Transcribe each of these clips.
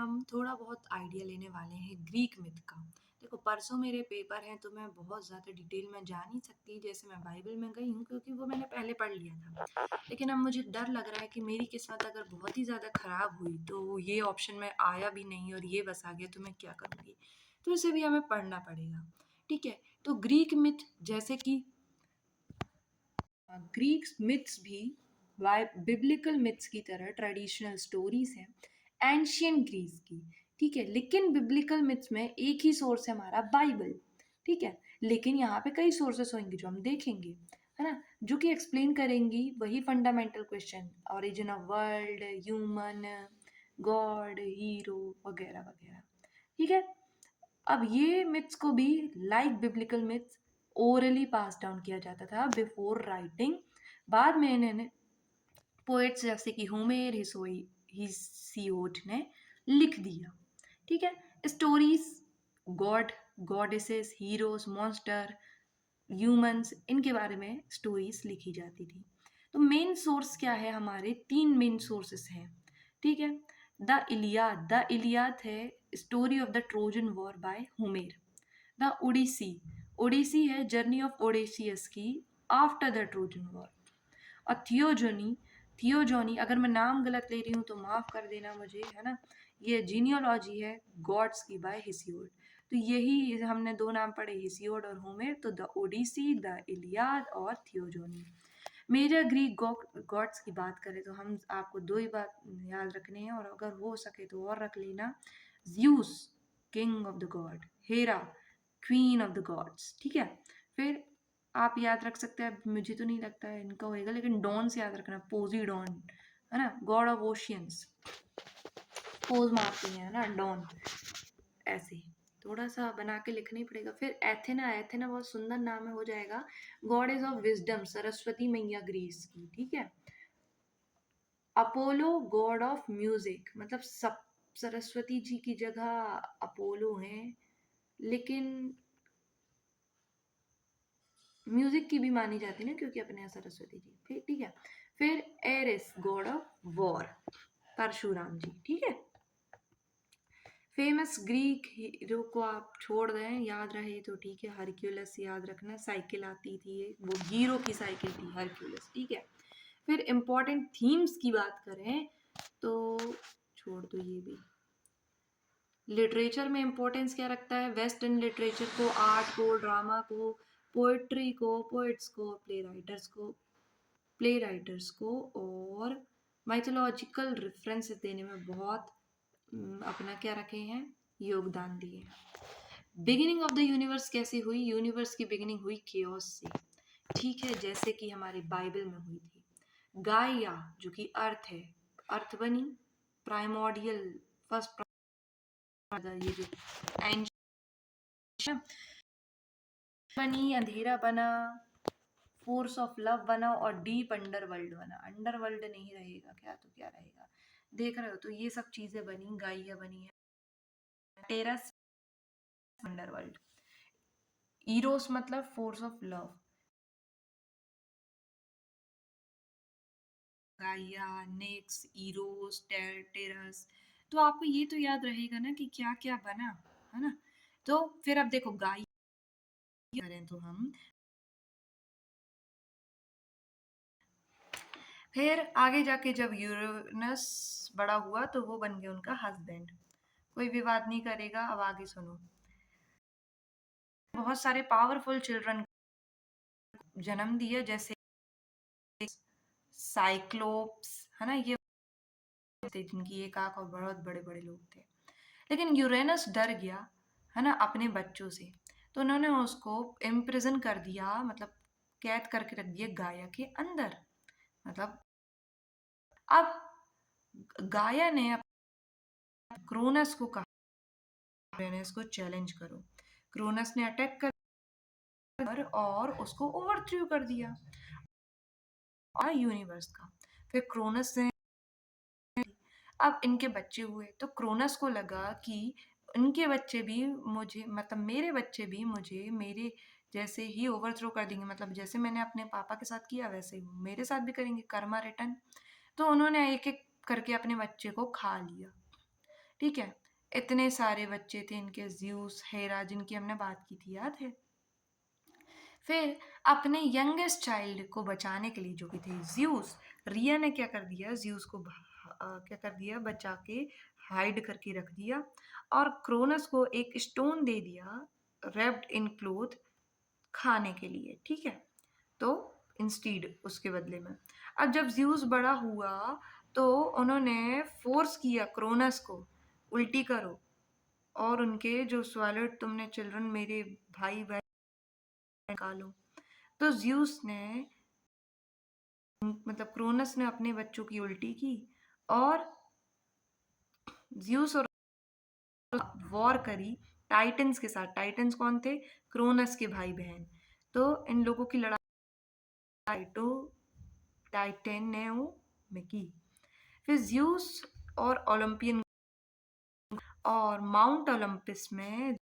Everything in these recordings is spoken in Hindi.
हम थोड़ा बहुत आइडिया लेने वाले हैं ग्रीक मिथ का। देखो परसों मेरे पेपर हैं तो मैं बहुत ज़्यादा डिटेल में जा नहीं सकती, जैसे मैं बाइबल में गई हूँ क्योंकि वो मैंने पहले पढ़ लिया था। लेकिन अब मुझे डर लग रहा है कि मेरी किस्मत अगर बहुत ही ज़्यादा ख़राब हुई तो ये ऑप्शन में आया भी नहीं और ये बस आ गया तो मैं क्या करूँगी? तो इसे भी हमें पढ़ना पड़ेगा। ठीक है? तो ग्रीक मिथ जैसे कि ग्रीक मिथ्स भी बिब्लिकल मिथ्स की तरह ट्रेडिशनल स्टोरीज हैं एंशियंट ग्रीस की। ठीक है, लेकिन बिब्लिकल मिथ्स में एक ही सोर्स है हमारा बाइबल। ठीक है, लेकिन यहाँ पे कई सोर्सेस होंगे जो हम देखेंगे, है ना, जो कि एक्सप्लेन करेंगी वही fundamental question, origin of world, human, God, hero वगैरह वगैरह। ठीक है, अब ये मिथ्स को भी लाइक बिब्लिकल मिथ्स ओरली पास डाउन किया जाता था बिफोर राइटिंग। बाद में इन्हें पोएट्स जैसे कि होमेर, हिसियोड ने लिख दिया। ठीक है, stories, God, goddesses, heroes, monster, humans, इनके बारे में स्टोरीज लिखी जाती थी। तो मेन सोर्स क्या है? हमारे तीन मेन सोर्सेस हैं। ठीक है, द इलियाद है story of the Trojan war by Homer. The Odyssey, Odyssey है जर्नी ऑफ ओडेसियस की आफ्टर द ट्रोजन वॉर। और थियोजोनी अगर मैं नाम गलत ले रही हूँ तो माफ़ कर देना मुझे, है ना, ये जीनियोलॉजी है गॉड्स की बाय हिसियोड। तो यही हमने दो नाम पढ़े, हिसियोड और होमेर, तो द ओडिसी, द इलियाद और थियोजोनी। मेजर ग्रीक गॉड्स की बात करें तो हम आपको दो ही बात याद रखने हैं, और अगर हो सके तो और रख लेना। Juice, king of the God, Hera, queen of the gods. ठीक है, फिर आप याद रख सकते हैं, मुझे तो नहीं लगता है इनका होएगा, लेकिन डॉन से याद रखना, पोजीडॉन, है ना, गॉड ऑफ ओशियंस, पोज मारती है ना डॉन, ऐसे थोड़ा सा बना के लिखना ही पड़ेगा। फिर एथेना, एथेना बहुत सुंदर नाम है, हो जाएगा गॉडेस ऑफ विजडम, सरस्वती मैया ग्रीस की। ठीक है, अपोलो गॉड ऑफ म्यूजिक, मतलब सब सरस्वती जी की जगह अपोलो हैं, लेकिन म्यूजिक की भी मानी जाती है ना क्योंकि अपने यहाँ सरस्वती जी। फिर ठीक है, फिर Ares god of war, Parshuram ji. ठीक है, फेमस ग्रीक हीरो को आप छोड़ दें, याद रहे तो ठीक है, हरक्यूलस याद रखना, साइकिल आती थी वो हीरो की साइकिल थी हरक्यूलस। ठीक है, फिर इम्पोर्टेंट थीम्स की बात करें तो छोड़ दो ये भी। लिटरेचर में इम्पोर्टेंस क्या रखता है? वेस्टर्न लिटरेचर को, आर्ट को, ड्रामा को, पोएट्री को, पोइट्स को, प्ले राइटर्स को और माइथोलॉजिकल रेफरेंसेस देने में बहुत अपना क्या रखे हैं, योगदान दिए हैं। बिगिनिंग ऑफ द यूनिवर्स कैसे हुई? यूनिवर्स की बिगिनिंग हुई केओस से। ठीक है, जैसे कि हमारी बाइबल में हुई थी। गाइया जो कि अर्थ है, अर्थ बनी, प्राइमोडियल फर्स्ट, ये जो एंशियंट बनी, अंधेरा बना, फोर्स ऑफ लव बना और डीप अंडरवर्ल्ड बना। अंडरवर्ल्ड नहीं रहेगा क्या तो क्या रहेगा, देख रहे हो? तो ये सब चीजें बनी, गाइया बनी है, टेरस, अंडरवर्ल्ड, इरोस मतलब force of love, Gaia, Nyx, Eros, Tartarus. तो आपको ये तो याद रहेगा ना कि क्या क्या बना, है ना। तो फिर अब देखो गाइया करें तो हम फिर आगे जाके जब यूरेनस बड़ा हुआ तो वो बन गया उनका हस्बैंड। कोई विवाद नहीं करेगा, अब आगे सुनो। बहुत सारे पावरफुल चिल्ड्रन जन्म दिया, जैसे साइक्लोप्स, है ना, ये थे जिनकी एक आंख और बहुत बड़े बड़े लोग थे। लेकिन यूरेनस डर गया, है ना, अपने बच्चों से, तो उन्होंने उसको इम्प्रिजन कर दिया, मतलब कैद करके रख दिया गाया के अंदर। मतलब अब गाया ने क्रोनस को कहा यूरेनस को चैलेंज करो। क्रोनस ने अटैक कर और उसको ओवरथ्रू कर दिया और यूनिवर्स का। फिर क्रोनस ने, अब इनके बच्चे हुए तो क्रोनस को लगा कि इनके बच्चे भी मुझे, मतलब मेरे बच्चे भी मुझे मेरे जैसे ही ओवरथ्रो कर देंगे, मतलब जैसे मैंने अपने पापा के साथ किया वैसे ही मेरे साथ भी करेंगे, कर्मा रिटर्न। तो उन्होंने एक एक करके अपने बच्चे को खा लिया। ठीक है, इतने सारे बच्चे थे इनके, ज़्यूस, हेरा, जिनकी हमने बात की थी, याद है? फिर अपने यंगेस्ट चाइल्ड को बचाने के लिए, जो कि थे ज़्यूस, रिया ने क्या कर दिया, ज़्यूस को क्या कर दिया, बचा के हाइड करके रख दिया, और क्रोनस को एक स्टोन दे दिया रेप्ड इन क्लोथ खाने के लिए, ठीक है? तो इंस्टीड उसके बदले में, अब जब ज़्यूस बड़ा हुआ तो उन्होंने फोर्स किया क्रोनस को, उल्टी करो, और उनके जो स्वैलड तुमने चिल्ड्रन, मेरे भाई बहन निकालो। तो ज़्यूस ने, मतलब क्रोनस ने अपने बच्चों की उल्टी की, और ज़्यूस और वॉर करी टाइटन्स के साथ। टाइटन्स कौन थे? क्रोनस के भाई बहन। तो इन लोगों की लड़ाई तो टाइटेनेओ में की। फिर ज़्यूस और ओलंपियन और माउंट ओलंपस में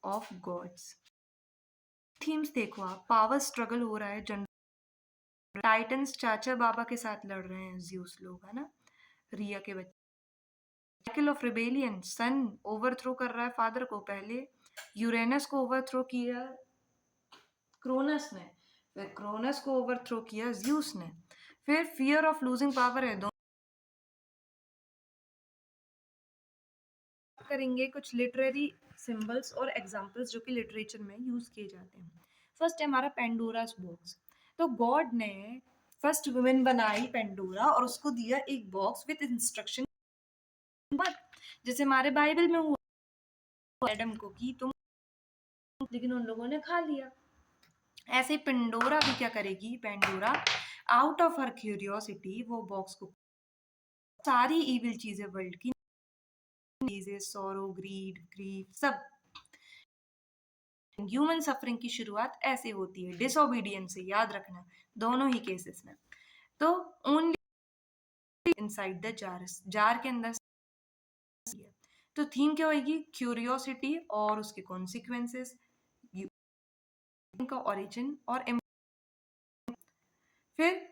ऑफ गॉड्स। थीम्स देखो आप, पावर स्ट्रगल हो रहा है, टाइटन्स चाचा बाबा के साथ लड़ रहे हैं ज़्यूस लोग, है ना, रिया के बच्चे। Cycle of rebellion, son overthrow कर रहा है फादर को, पहले यूरेनस को ओवरथ्रो किया क्रोनस ने, फिर क्रोनस को ओवरथ्रो किया ज़्यूस ने। फिर फियर ऑफ लूजिंग पावर है, दोनों करेंगे कुछ लिटरेरी सिंबल्स और एग्जांपल्स जो कि लिटरेचर में यूज किए जाते हैं। फर्स्ट है हमारा पेंडोरास बॉक्स। तो गॉड ने फर्स्ट वुमेन बनाई पेंडोरा, और उसको दिया एक बॉक्स विद इंस्ट्रक्शन, जैसे हमारे बाइबल में हुआ एडम को कि तुम, लेकिन उन लोगों ने खा लिया। ऐसे ही पेंडोरा भी क्या करेगी, Pandora out of her curiosity वो बॉक्स को, सारी इविल चीजें वर्ल्ड की, सॉरो, ग्रीड, ग्रीफ, सब ह्यूमन सफरिंग की शुरुआत ऐसे होती है, डिसोबीडियंस से, याद रखना दोनों ही केसेस में। तो only inside the jar, jar के अंदर। तो थीम क्या होगी, क्यूरियोसिटी और उसके कॉन्सिक्वेंसेस, का ओरिजिन और फिर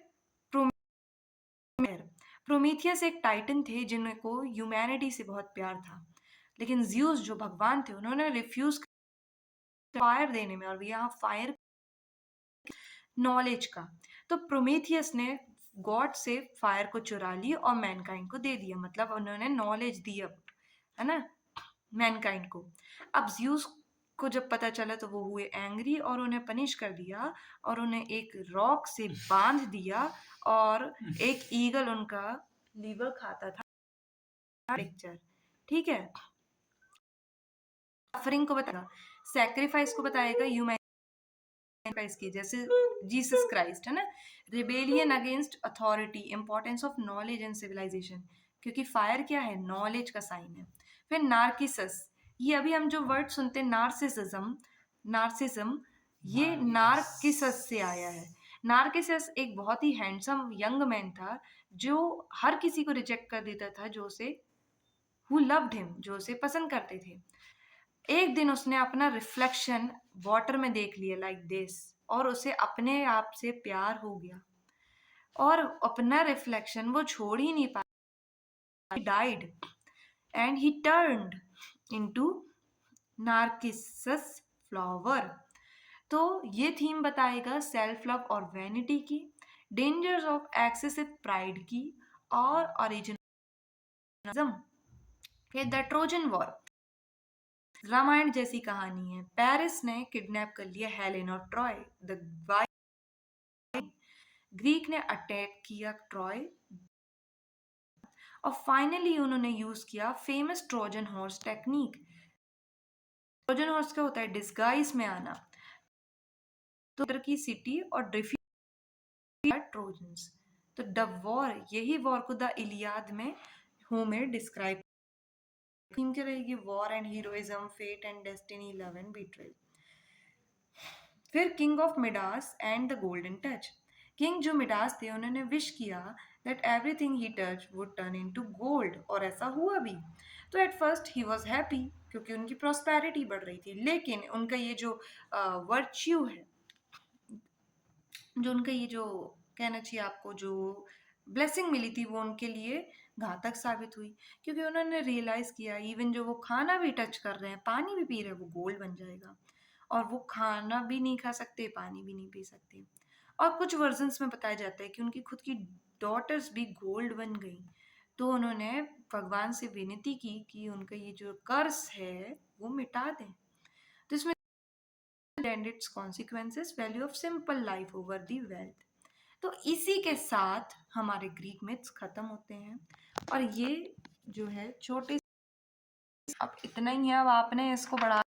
प्रोमीथियस एक टाइटन थे जिनको ह्यूमैनिटी से बहुत प्यार था, लेकिन ज़्यूस जो भगवान थे उन्होंने रिफ्यूज फायर देने में, और यहाँ फायर नॉलेज का। तो प्रोमीथियस ने गॉड से फायर को चुरा ली और मैनकाइंड को दे दिया, मतलब उन्होंने नॉलेज दी अब, है ना, मैनकाइंड को। अब ज़्यूस को जब पता चला तो वो हुए एंग्री और उन्हें पनिश कर दिया, और उन्हें एक रॉक से बांध दिया, और एक ईगल उनका लीवर खाता था, पिक्चर, ठीक है। सफरिंग को बताएगा, सैक्रिफाइस को बताएगा, ह्यूमैनिफाइस की, जैसे जीसस क्राइस्ट, है ना। Rebellion against authority, importance of knowledge and civilisation, क्योंकि फायर क्या है, नॉलेज का साइन है। फिर नार्किसस, ये अभी हम जो वर्ड सुनते हैं नार्सिसिज्म, नार्सिज्म, ये नार्किसस से आया है। नार्किसस एक बहुत ही हैंडसम यंग मैन था जो हर किसी को रिजेक्ट कर देता था जो उसे, हु लव्ड हिम, जो उसे पसंद करते थे। एक दिन उसने अपना रिफ्लेक्शन वाटर में देख लिया लाइक दिस, और उसे अपने आप से प्यार हो गया, और अपना रिफ्लेक्शन वो छोड़ ही नहीं पाया, died and he turned into Narcissus flower. तो ये थीम बताएगा सेल्फ लव और वैनिटी की, डेंजर्स ऑफ एक्सेसिव प्राइड की, और ओरिजिनलिज्म। फिर द ट्रोजन वॉर, रामायण जैसी कहानी है। पेरिस ने किडनैप कर लिया हेलेन और ट्रॉय, द ग्रीक ने अटैक किया ट्रॉय, और फाइनली उन्होंने यूज किया famous Trojan horse technique. Trojan horse क्या होता है, डिस्गाइज में आना, तो की सिटी और डिफीट ट्रोजन्स। तो द वॉर, यही वॉर को द इलियाद में होमेर डिस्क्राइब, थीम क्या रहेगी, war and heroism, fate and destiny, love and betrayal. फिर king of Midas and the golden touch, king जो मिडास थे उन्होंने विश किया that everything he touch would turn into gold, और ऐसा हुआ भी। तो at first he was happy क्योंकि उनकी प्रॉस्पेरिटी बढ़ रही थी, लेकिन उनका ये जो वर्च्यू है, जो उनका ये जो कहना चाहिए आपको, जो ब्लेसिंग मिली थी वो उनके लिए घातक साबित हुई, क्योंकि उन्होंने रियलाइज किया इवन जो वो खाना भी टच कर रहे हैं, पानी भी पी रहे हैं, वो गोल्ड बन जाएगा। और वो खाना भी नहीं खा सकते, पानी भी नहीं पी सकते। और कुछ वर्जन्स में बताया जाता है कि उनकी खुद की डॉटर्स भी गोल्ड बन गई। तो उन्होंने भगवान से विनती की कि उनका ये जो कर्स है वो मिटा दें। तो इसमें and its consequences, value of simple life over the wealth। तो इसी के साथ हमारे ग्रीक मिथ्स खत्म होते हैं। और ये जो है छोटे, अब इतना ही है, अब आपने इसको बढ़ा